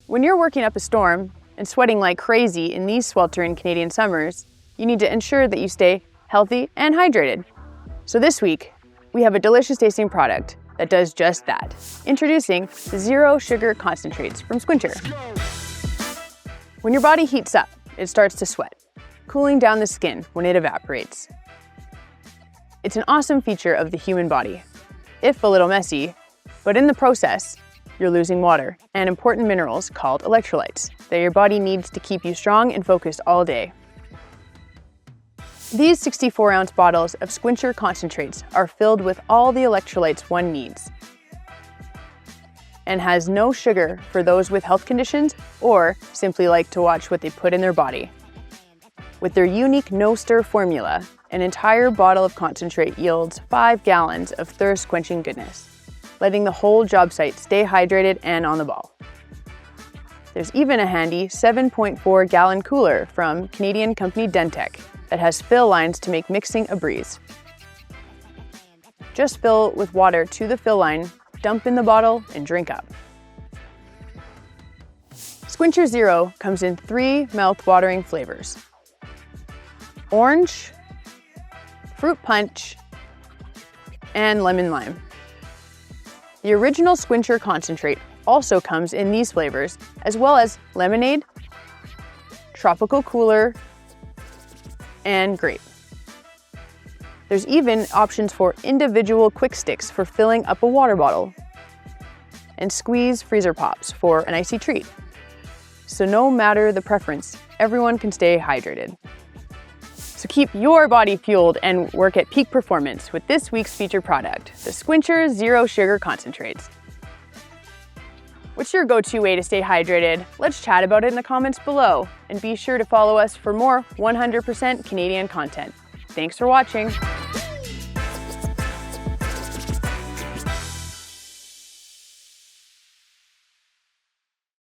When you're working up a storm and sweating like crazy in these sweltering Canadian summers, you need to ensure that you stay healthy and hydrated. So this week, we have a delicious tasting product that does just that. Introducing the Zero Sugar Concentrates from Sqwincher. When your body heats up, it starts to sweat, cooling down the skin when it evaporates. It's an awesome feature of the human body, if a little messy, but in the process, you're losing water and important minerals called electrolytes that your body needs to keep you strong and focused all day. These 64-ounce bottles of Sqwincher concentrates are filled with all the electrolytes one needs and has no sugar for those with health conditions or simply like to watch what they put in their body. With their unique no-stir formula, an entire bottle of concentrate yields 5 gallons of thirst-quenching goodness, letting the whole job site stay hydrated and on the ball. There's even a handy 7.4-gallon cooler from Canadian company Dentec that has fill lines to make mixing a breeze. Just fill with water to the fill line, dump in the bottle, and drink up. Sqwincher Zero comes in 3 mouth-watering flavors: orange, fruit punch, and lemon lime. The original Sqwincher concentrate also comes in these flavors, as well as lemonade, tropical cooler, and grape. There's even options for individual quick sticks for filling up a water bottle, and squeeze freezer pops for an icy treat. So no matter the preference, everyone can stay hydrated. So keep your body fueled and work at peak performance with this week's featured product, the Sqwincher Zero Sugar Concentrates. What's your go-to way to stay hydrated? Let's chat about it in the comments below, and be sure to follow us for more 100% Canadian content. Thanks for watching.